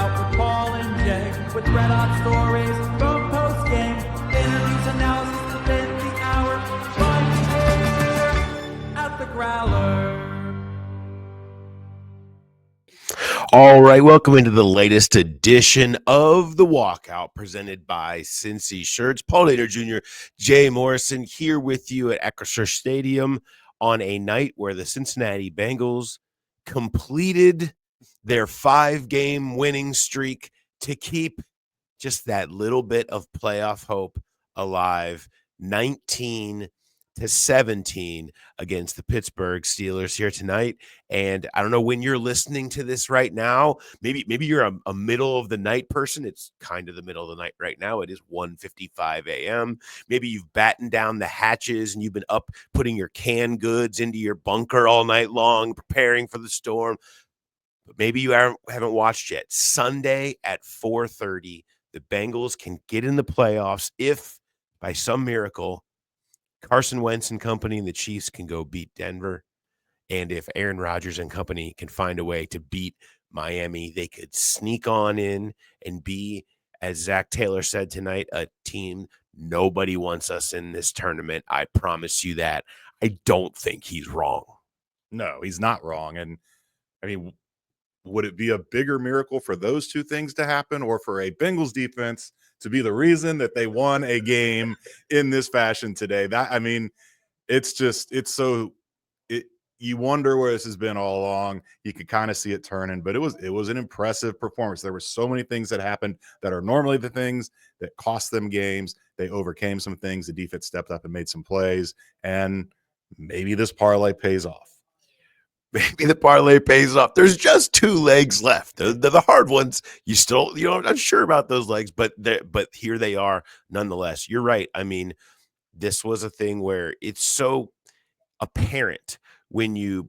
Walkout with Paul and Jay, with red hot stories from post game, interviews, analysis, debate the hour, right here at the Growler. All right, welcome into the latest edition of the Walkout, presented by Cincy Shirts. Paul Nader Jr., Jay Morrison here with you at Acrisure Stadium on a night where the Cincinnati Bengals completed their 5-game winning streak to keep just that little bit of playoff hope alive. 19-17 against the Pittsburgh Steelers here tonight. And I don't know when you're listening to this right now. Maybe you're a middle of the night person. It's kind of the middle of the night right now. It is 1:55 a.m. Maybe you've battened down the hatches and you've been up putting your canned goods into your bunker all night long, preparing for the storm. But maybe you haven't watched yet. Sunday at 4:30, the Bengals can get in the playoffs if, by some miracle, Carson Wentz and company and the Chiefs can go beat Denver. And if Aaron Rodgers and company can find a way to beat Miami, they could sneak on in and be, as Zack Taylor said tonight, a team nobody wants us in this tournament. I promise you that. I don't think he's wrong. No, he's not wrong. And I mean, would it be a bigger miracle for those two things to happen, or for a Bengals defense to be the reason that they won a game in this fashion today? That, I mean, you wonder where this has been all along. You could kind of see it turning, but it was an impressive performance. There were so many things that happened that are normally the things that cost them games. They overcame some things. The defense stepped up and made some plays, and maybe this parlay pays off. Maybe the parlay pays off. There's just 2 legs left. The hard ones. I'm not sure about those legs, but here they are nonetheless. You're right. I mean, this was a thing where it's so apparent when you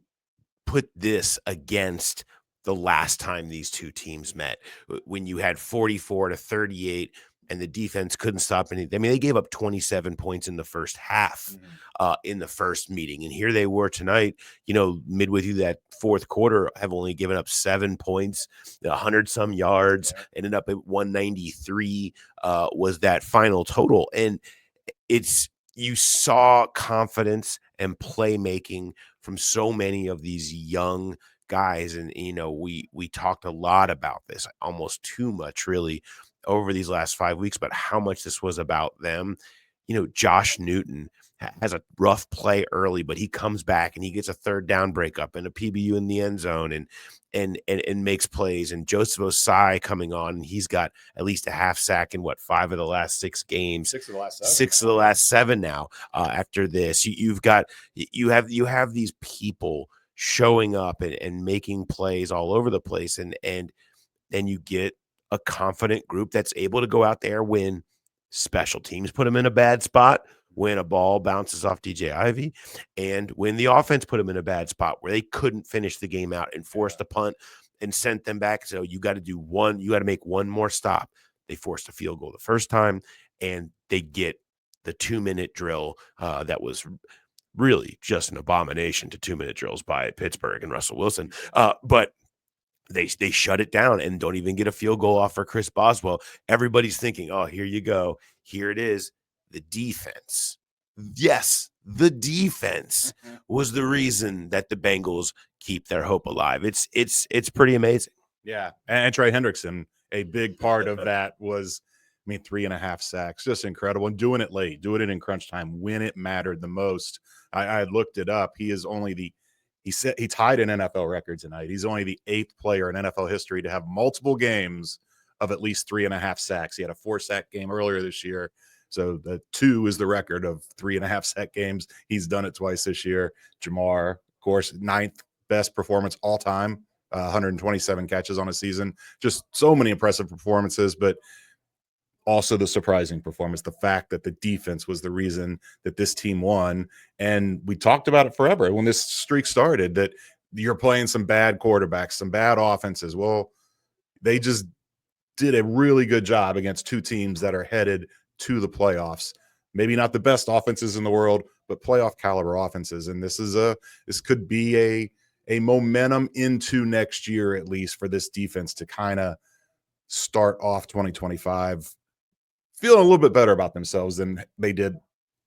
put this against the last time these two teams met, when you had 44-38 and the defense couldn't stop anything. I mean, they gave up 27 points in the first half in the first meeting. And here they were tonight, midway through that fourth quarter, have only given up 7 points, 100-some yards, ended up at 193 was that final total. And you saw confidence and playmaking from so many of these young guys. And, we talked a lot about this, almost too much really, over these last 5 weeks, but how much this was about them. Josh Newton has a rough play early, but he comes back and he gets a third down breakup and a PBU in the end zone and makes plays. And Joseph Osai coming on, and he's got at least a half sack in 5 of the last 6 games, 6 of the last 7, 6 of the last 7 now. After this, you have these people showing up and making plays all over the place, and then you get a confident group that's able to go out there, win special teams, put them in a bad spot, when a ball bounces off DJ Ivy, and when the offense put them in a bad spot where they couldn't finish the game out and forced a punt and sent them back. So you got to make one more stop. They forced a field goal the first time, and they get the 2-minute drill that was really just an abomination to 2-minute drills by Pittsburgh and Russell Wilson. But they shut it down and don't even get a field goal off for Chris Boswell. Everybody's thinking, oh, here you go. Here it is. The defense. Yes, the defense was the reason that the Bengals keep their hope alive. It's pretty amazing. Yeah. And Trey Hendrickson, a big part of that was, 3.5 sacks, just incredible. And doing it late, doing it in crunch time when it mattered the most. I looked it up. He tied an NFL record tonight. He's only the 8th player in NFL history to have multiple games of at least 3.5 sacks. He had a 4-sack game earlier this year. So the 2 is the record of 3.5 sack games. He's done it twice this year. Jamarr, of course, 9th best performance all time, 127 catches on a season. Just so many impressive performances, but also the surprising performance, the fact that the defense was the reason that this team won. And we talked about it forever when this streak started, that you're playing some bad quarterbacks, some bad offenses. Well, they just did a really good job against 2 teams that are headed to the playoffs. Maybe not the best offenses in the world, but playoff caliber offenses. And this could be a momentum into next year, at least, for this defense to kind of start off 2025 feeling a little bit better about themselves than they did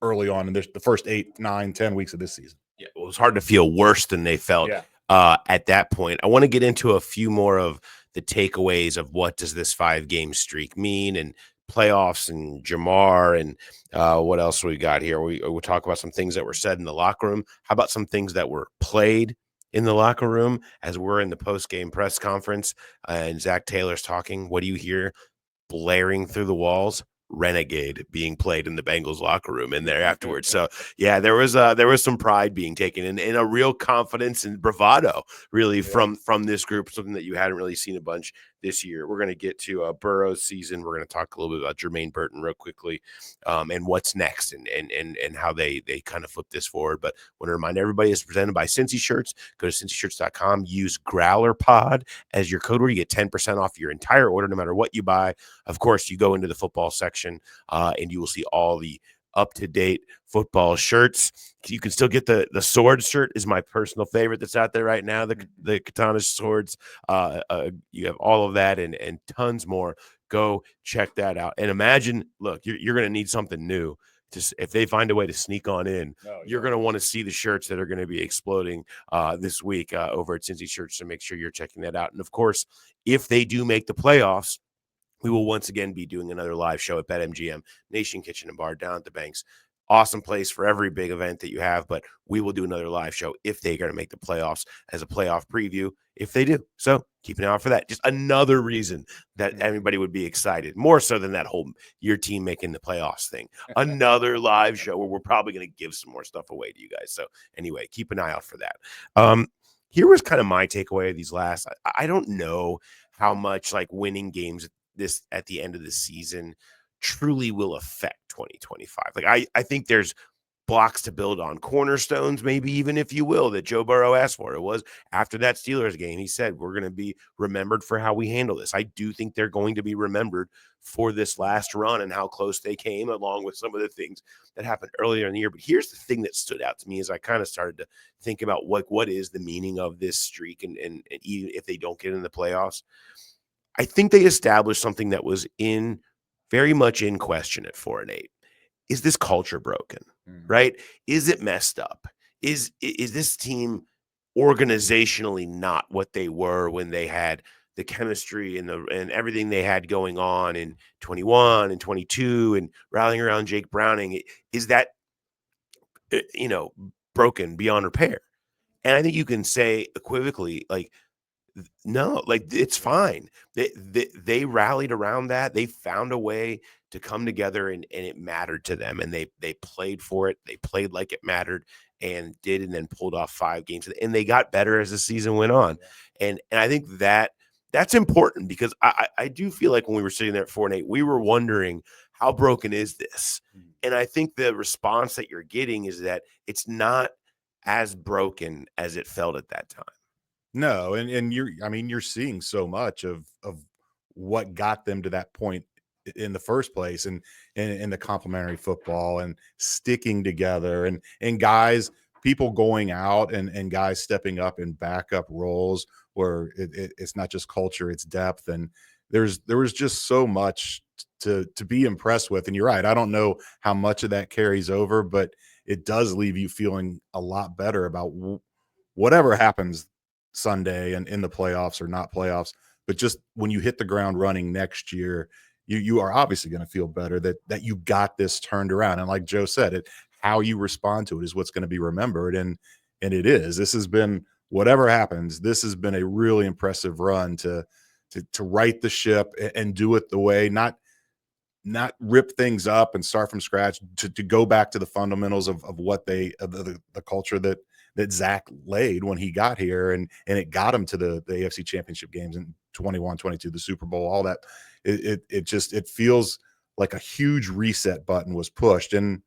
early on in the first 8, 9, 10 weeks of this season. Yeah, it was hard to feel worse than they felt at that point. I want to get into a few more of the takeaways of what does this 5-game streak mean, and playoffs, and Jamarr, and what else we got here. We'll talk about some things that were said in the locker room. How about some things that were played in the locker room as we're in the post-game press conference and Zack Taylor's talking? What do you hear blaring through the walls? Renegade being played in the Bengals locker room in there afterwards. So yeah, there was some pride being taken and a real confidence and bravado really from this group, something that you hadn't really seen a bunch this year. We're going to get to Burrow's season. We're going to talk a little bit about Germaine Burton real quickly, and what's next, and how they kind of flip this forward. But I want to remind everybody, it's presented by Cincy Shirts. Go to cincyshirts.com, use GrowlerPod as your code word. You get 10% off your entire order, no matter what you buy. Of course, you go into the football section, and you will see all the up-to-date football shirts. You can still get the sword shirt, is my personal favorite that's out there right now. The katana swords. You have all of that and tons more. Go check that out. And imagine, look, you're going to need something new. Just if they find a way to sneak on in, you're going to want to see the shirts that are going to be exploding this week over at Cincy Shirts. So make sure you're checking that out. And of course, if they do make the playoffs, we will once again be doing another live show at BetMGM Nation Kitchen and Bar down at the Banks. Awesome place for every big event that you have, but we will do another live show if they're going to make the playoffs as a playoff preview, if they do. So keep an eye out for that. Just another reason that everybody would be excited, more so than that whole your team making the playoffs thing. Another live show where we're probably going to give some more stuff away to you guys. So anyway, keep an eye out for that. Here was kind of my takeaway of these last. I don't know how much like winning games this at the end of the season truly will affect 2025. Like I think there's blocks to build on, cornerstones, maybe even, if you will, that Joe Burrow asked for. It was after that Steelers game. He said, we're going to be remembered for how we handle this. I do think they're going to be remembered for this last run and how close they came, along with some of the things that happened earlier in the year. But here's the thing that stood out to me as I kind of started to think about what is the meaning of this streak, and even if they don't get in the playoffs, I think they established something that was very much in question at 4-8. Is this culture broken? Right? Is it messed up? Is this team organizationally not what they were when they had the chemistry and everything they had going on in 21 and 22 and rallying around Jake Browning? Is that broken beyond repair? And I think you can say equivocally, like, no, like, it's fine. They rallied around that. They found a way to come together, and it mattered to them. And they played for it. They played like it mattered, and then pulled off 5 games. And they got better as the season went on. And I think that's important, because I do feel like when we were sitting there at 4-8, we were wondering, how broken is this? And I think the response that you're getting is that it's not as broken as it felt at that time. No, and you're seeing so much of what got them to that point in the first place, and the complementary football and sticking together, and guys, people going out, and guys stepping up in backup roles where it's not just culture, it's depth. And there was just so much to be impressed with. And you're right, I don't know how much of that carries over, but it does leave you feeling a lot better about whatever happens Sunday and in the playoffs or not playoffs. But just when you hit the ground running next year, you are obviously going to feel better that you got this turned around. And like Joe said, how you respond to it is what's going to be remembered. And it is. This has been, whatever happens, this has been a really impressive run to right the ship and do it the way, not rip things up and start from scratch, to go back to the fundamentals of what the culture that Zack laid when he got here, and it got him to the AFC Championship games in 21, 22, the Super Bowl, all that. It feels like a huge reset button was pushed, and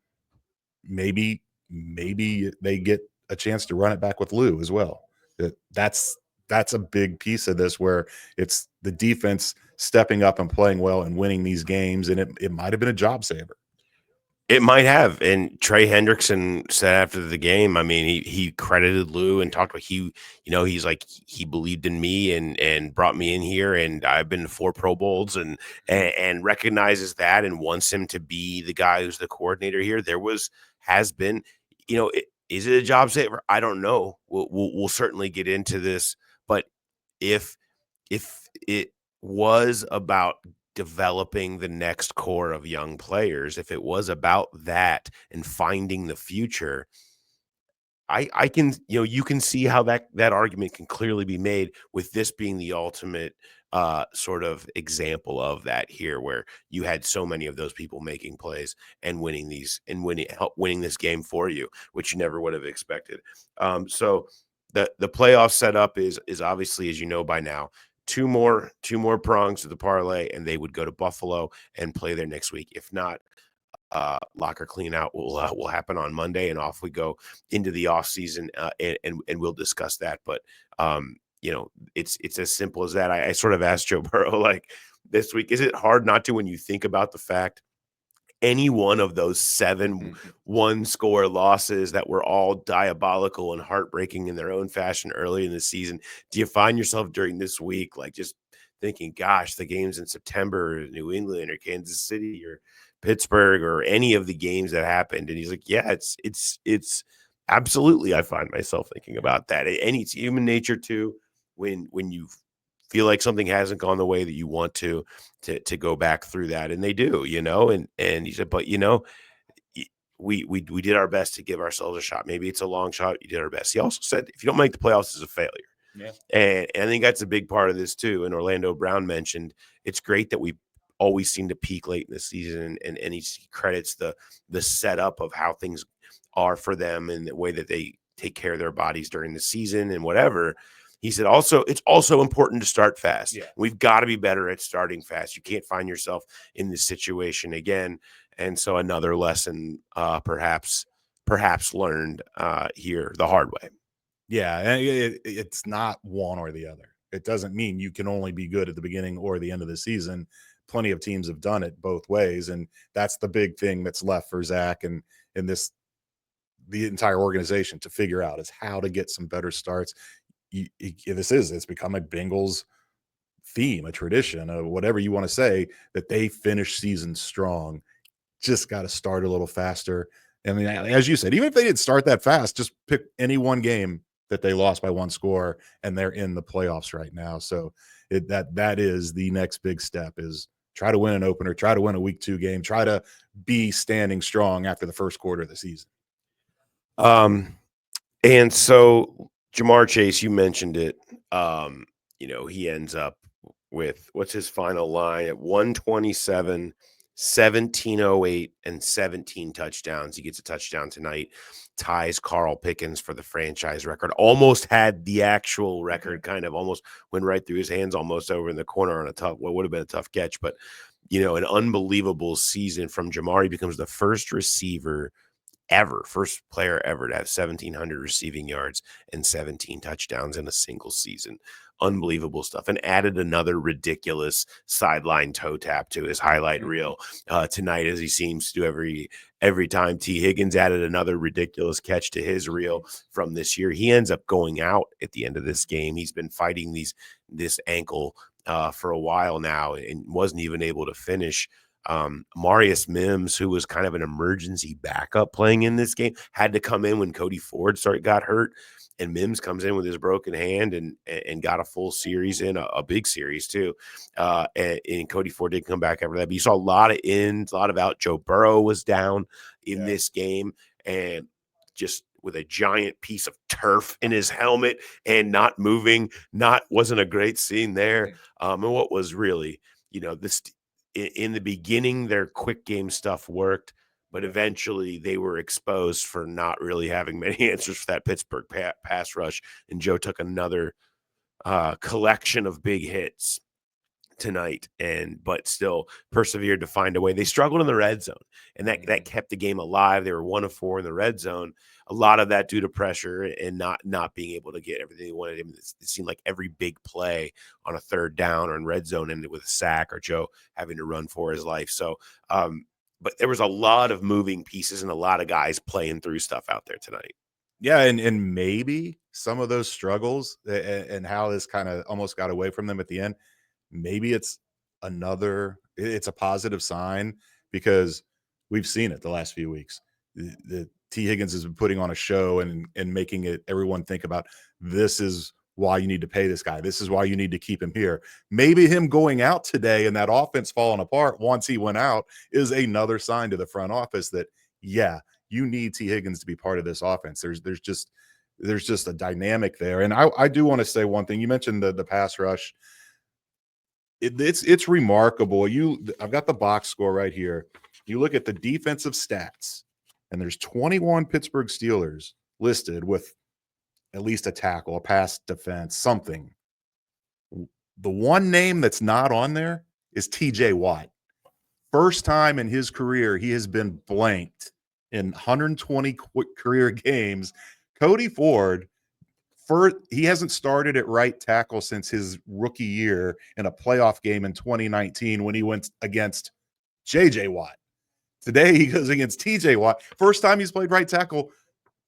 maybe they get a chance to run it back with Lou as well. That's a big piece of this, where it's the defense stepping up and playing well and winning these games, and it might have been a job saver. It might have. And Trey Hendrickson said after the game, I mean, he credited Lou and talked about he's like, he believed in me and brought me in here, and I've been to 4 Pro Bowls and recognizes that and wants him to be the guy who's the coordinator here. Has been, is it a job saver? I don't know. We'll certainly get into this, but if it was about developing the next core of young players, if it was about that and finding the future, I can, you can see how that argument can clearly be made, with this being the ultimate sort of example of that here, where you had so many of those people making plays and winning this game for you, which you never would have expected. So the playoff setup is obviously, as you know by now, two more prongs to the parlay, and they would go to Buffalo and play there next week. If not, locker clean out will happen on Monday, and off we go into the off season, and we'll discuss that. But it's as simple as that. I sort of asked Joe Burrow, like, this week, is it hard not to, when you think about the fact any one of those 7 one-score losses that were all diabolical and heartbreaking in their own fashion early in the season, do you find yourself during this week like just thinking, gosh, the games in September, New England or Kansas City or Pittsburgh or any of the games that happened? And he's like, yeah, it's absolutely, I find myself thinking about that. And it's human nature too, when you feel like something hasn't gone the way that you want to go back through that, and they do, and he said, but we did our best to give ourselves a shot. Maybe it's a long shot. You did our best. He also said, if you don't make the playoffs, it's a failure. Yeah. And I think that's a big part of this too. And Orlando Brown mentioned it's great that we always seem to peak late in the season, and he credits the setup of how things are for them and the way that they take care of their bodies during the season and whatever. He said it's also important to start fast. Yeah. We've got to be better at starting fast. You can't find yourself in this situation again. And so another lesson perhaps learned here the hard way. Yeah, and it's not one or the other. It doesn't mean you can only be good at the beginning or the end of the season. Plenty of teams have done it both ways, and that's the big thing that's left for Zach and the entire organization to figure out, is how to get some better starts. It's become a Bengals theme, a tradition, whatever you want to say, that they finish seasons strong. Just got to start a little faster. I mean, as you said, even if they didn't start that fast, just pick any one game that they lost by 1 score, and they're in the playoffs right now. So that is the next big step, is try to win an opener, try to win a week 2 game, try to be standing strong after the first quarter of the season. And so Jamarr Chase, you mentioned it. He ends up with, what's his final line, at 127, 1708, and 17 touchdowns. He gets a touchdown tonight, ties Carl Pickens for the franchise record. Almost had the actual record, kind of almost went right through his hands, almost over in the corner on what would have been a tough catch. But, an unbelievable season from Jamarr. He becomes the first player ever to have 1,700 receiving yards and 17 touchdowns in a single season. Unbelievable stuff. And added another ridiculous sideline toe tap to his highlight reel tonight, as he seems to every time. T. Higgins added another ridiculous catch to his reel from this year. He ends up going out at the end of this game. He's been fighting this ankle for a while now and wasn't even able to finish. Marius Mims, who was kind of an emergency backup playing in this game, had to come in when Cody Ford got hurt, and Mims comes in with his broken hand and got a full series in, a big series too. And Cody Ford did come back after that, but you saw a lot of ins, a lot of out. Joe Burrow was down in this game, and just with a giant piece of turf in his helmet and not moving, wasn't a great scene there. And what was really, this, in the beginning, their quick game stuff worked, but eventually they were exposed for not really having many answers for that Pittsburgh pass rush. And Joe took another collection of big hits tonight, but still persevered to find a way. They struggled in the red zone, and that kept the game alive. They were 1 of 4 in the red zone. A lot of that due to pressure and not being able to get everything they wanted. I mean, it seemed like every big play on a 3rd down or in red zone ended with a sack or Joe having to run for his life. So, but there was a lot of moving pieces and a lot of guys playing through stuff out there tonight. Yeah, and maybe some of those struggles and how this kind of almost got away from them at the end, maybe it's a positive sign because we've seen it the last few weeks. The T. Higgins has been putting on a show and making it everyone think about this is why you need to pay this guy. This is why you need to keep him here. Maybe him going out today and that offense falling apart once he went out is another sign to the front office that, yeah, you need T. Higgins to be part of this offense. There's just a dynamic there. And I do want to say one thing. You mentioned the pass rush. It's remarkable. I've got the box score right here. You look at the defensive stats, and there's 21 Pittsburgh Steelers listed with at least a tackle, a pass defense, something. The one name that's not on there is TJ Watt. First time in his career he has been blanked in 120 career games. Cody Ford, he hasn't started at right tackle since his rookie year in a playoff game in 2019 when he went against JJ Watt. Today he goes against TJ Watt. First time he's played right tackle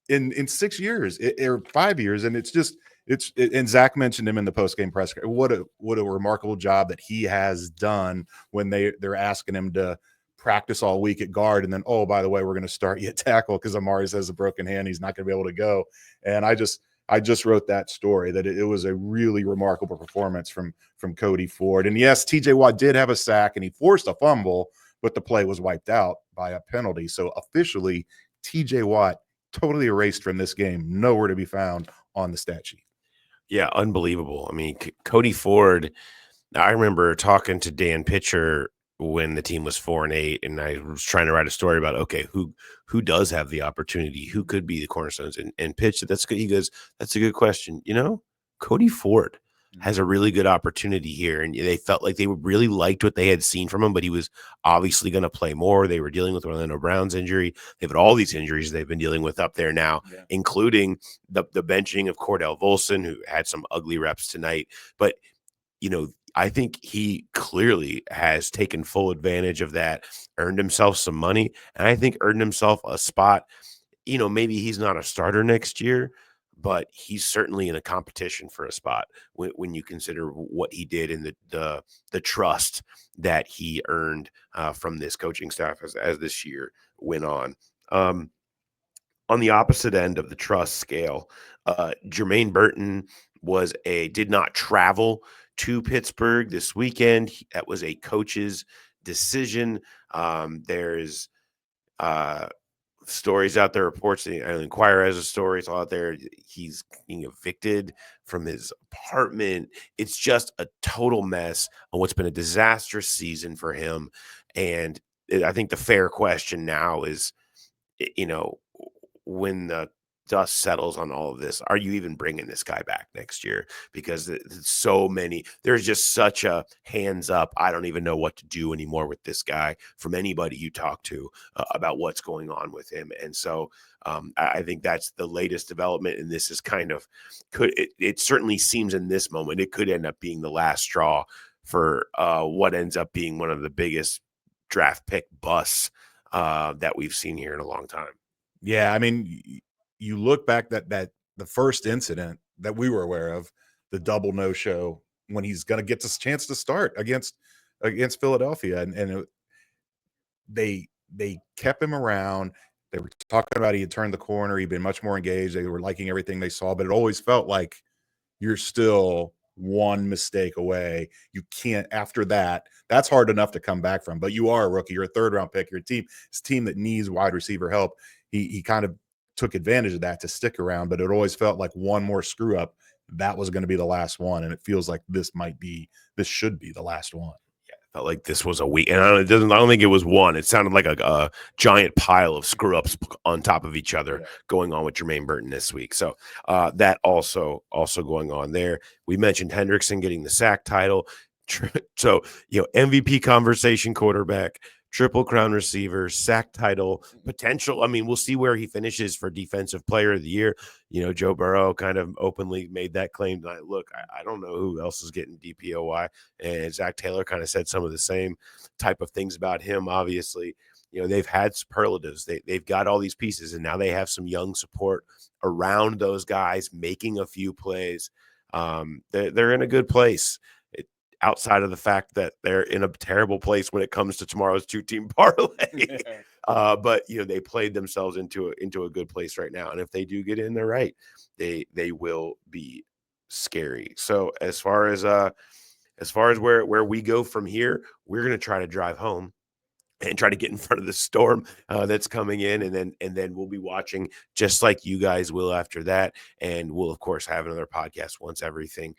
in 6 years or 5 years. And and Zach mentioned him in the post-game press. What a remarkable job that he has done when they're asking him to practice all week at guard. And then, oh, by the way, we're going to start you at tackle because Amari has a broken hand. He's not going to be able to go. And I just wrote that story that it was a really remarkable performance from Cody Ford. And yes, TJ Watt did have a sack and he forced a fumble, but the play was wiped out by a penalty. So officially, TJ Watt totally erased from this game, nowhere to be found on the stat sheet. Yeah, unbelievable. I mean, Cody Ford, I remember talking to Dan Pitcher when the team was 4-8, and I was trying to write a story about, okay, who does have the opportunity? Who could be the cornerstones? And Pitch, that's good. He goes, that's a good question. Cody Ford has a really good opportunity here. And they felt like they really liked what they had seen from him, but he was obviously going to play more. They were dealing with Orlando Brown's injury. They've had all these injuries they've been dealing with up there now, including the benching of Cordell Volson, who had some ugly reps tonight. But, I think he clearly has taken full advantage of that, earned himself some money, and I think earned himself a spot. Maybe he's not a starter next year, but he's certainly in a competition for a spot when you consider what he did and the trust that he earned from this coaching staff as this year went on. On the opposite end of the trust scale, Germaine Burton did not travel to Pittsburgh this weekend. That was a coach's decision. There's stories out there, reports. The Inquirer has a story. It's all out there. He's being evicted from his apartment. It's just a total mess on what's been a disastrous season for him. And I think the fair question now is, when the dust settles on all of this, are you even bringing this guy back next year? Because there's just such a hands up. I don't even know what to do anymore with this guy from anybody you talk to about what's going on with him. And so I think that's the latest development. And this is it certainly seems in this moment, it could end up being the last straw for what ends up being one of the biggest draft pick busts that we've seen here in a long time. Yeah, I mean, you look back that the first incident that we were aware of, the double no-show when he's going to get this chance to start against Philadelphia, and they kept him around. They were talking about he had turned the corner. He'd been much more engaged. They were liking everything they saw, but it always felt like you're still one mistake away. You can't, after that, that's hard enough to come back from, but you are a rookie. You're a third-round pick. You're it's a team that needs wide receiver help. He kind of took advantage of that to stick around, but it always felt like one more screw up, that was going to be the last one. And it feels like this should be the last one. Yeah, it felt like this was a week. And I don't think it was one. It sounded like a giant pile of screw ups on top of each other going on with Germaine Burton this week. So that also going on there. We mentioned Hendrickson getting the sack title. So, MVP conversation quarterback, Triple Crown receiver, sack title, potential. I mean, we'll see where he finishes for Defensive Player of the Year. Joe Burrow kind of openly made that claim. Look, I don't know who else is getting DPOY. And Zack Taylor kind of said some of the same type of things about him. Obviously, they've had superlatives. They've got all these pieces, and now they have some young support around those guys making a few plays. They're in a good place. Outside of the fact that they're in a terrible place when it comes to tomorrow's 2-team parlay. But they played themselves into a good place right now. And if they do get in there right, they will be scary. So as far as where we go from here, we're going to try to drive home and try to get in front of the storm that's coming in, and then we'll be watching just like you guys will after that, and we'll of course have another podcast once everything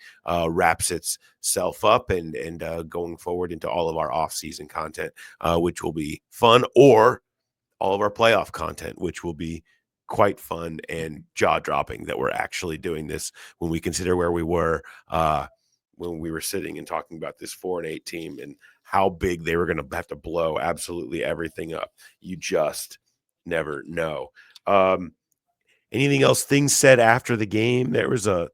wraps itself up and going forward into all of our off-season content, which will be fun, or all of our playoff content, which will be quite fun and jaw-dropping that we're actually doing this when we consider where we were when we were sitting and talking about this 4-8 team and how big they were going to have to blow absolutely everything up. You just never know. Anything else? Things said after the game? There was a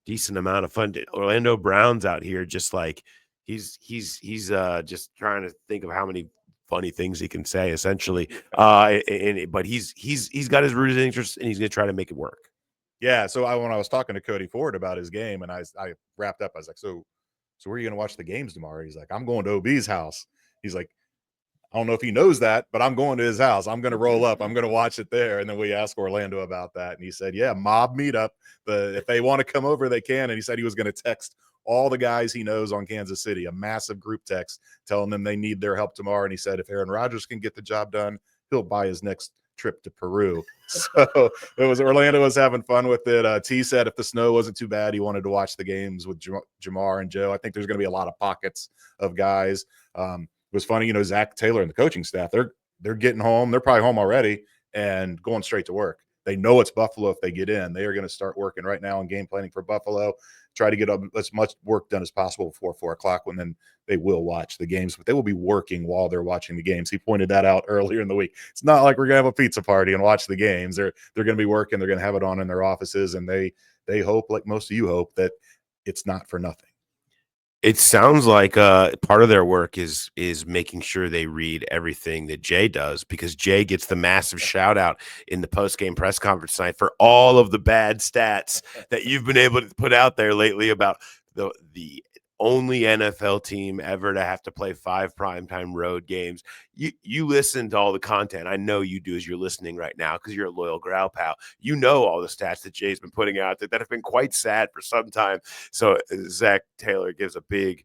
decent amount of fun. Orlando Brown's out here just like he's just trying to think of how many funny things he can say, essentially. But he's got his rooted interest, and he's going to try to make it work. Yeah. So when I was talking to Cody Ford about his game, and I wrapped up, I was like, so where are you going to watch the games tomorrow? He's like, I'm going to OB's house. He's like, I don't know if he knows that, but I'm going to his house. I'm going to roll up. I'm going to watch it there. And then we asked Orlando about that, and he said, yeah, mob meetup. But if they want to come over, they can. And he said he was going to text all the guys he knows on Kansas City, a massive group text telling them they need their help tomorrow. And he said, if Aaron Rodgers can get the job done, he'll buy his next trip to Peru. So Orlando was having fun with it. T said if the snow wasn't too bad, he wanted to watch the games with Jamar and Joe. I think there's going to be a lot of pockets of guys. It was funny, Zack Taylor and the coaching staff, they're getting home. They're probably home already and going straight to work. They know it's Buffalo if they get in. They are going to start working right now on game planning for Buffalo, try to get as much work done as possible before 4 o'clock, when then they will watch the games. But they will be working while they're watching the games. He pointed that out earlier in the week. It's not like we're going to have a pizza party and watch the games. They're going to be working. They're going to have it on in their offices, and they hope, like most of you hope, that it's not for nothing. It sounds like part of their work is making sure they read everything that Jay does, because Jay gets the massive shout out in the post-game press conference tonight for all of the bad stats that you've been able to put out there lately about the only NFL team ever to have to play 5 primetime road games. You listen to all the content. I know you do, as you're listening right now, because you're a loyal Growl pal. You know all the stats that Jay's been putting out that have been quite sad for some time. So Zack Taylor gives a big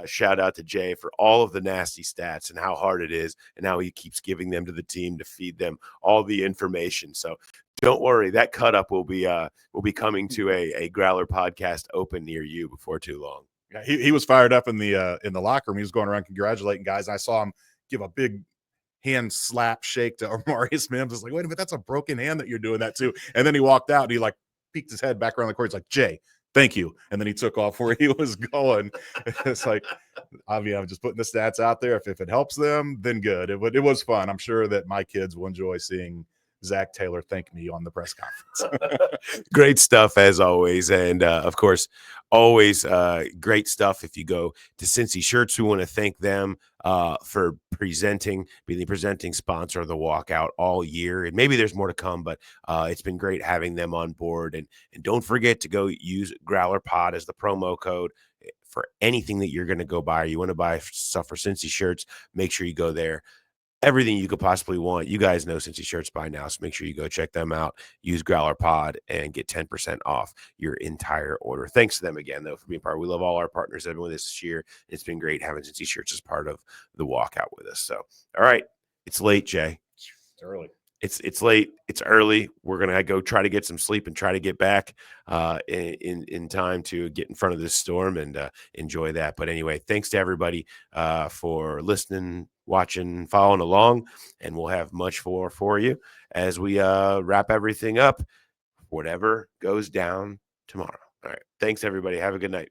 shout out to Jay for all of the nasty stats and how hard it is, and how he keeps giving them to the team to feed them all the information. So don't worry, that cut up will be coming to a Growler podcast open near you before too long. Yeah, he was fired up in the locker room. He was going around congratulating guys. I saw him give a big hand slap shake to Amarius Mims. I was like, wait a minute, that's a broken hand that you're doing that too. And then he walked out and he peeked his head back around the court. He's like, Jay, thank you. And then he took off where he was going. It's like, I'm just putting the stats out there. If it helps them, then good. It was fun. I'm sure that my kids will enjoy seeing Zack Taylor thank me on the press conference. Great stuff as always. And of course, always great stuff if you go to Cincy Shirts. We want to thank them for being the presenting sponsor of the Walkout all year. And maybe there's more to come, but it's been great having them on board. And don't forget to go use Growler Pod as the promo code for anything that you're going to go buy. You want to buy stuff for Cincy Shirts, make sure you go there. Everything you could possibly want. You guys know Cincy Shirts by now, so make sure you go check them out. Use Growler Pod and get 10% off your entire order. Thanks to them again, though, for being part. We love all our partners that have been with us this year. It's been great having Cincy Shirts as part of the Walkout with us. So, all right, it's late, Jay. It's early. It's late. It's early. We're gonna go try to get some sleep and try to get back in time to get in front of this storm and enjoy that. But anyway, thanks to everybody for listening, watching, following along, and we'll have much more for you as we wrap everything up. Whatever goes down tomorrow. All right. Thanks, everybody. Have a good night.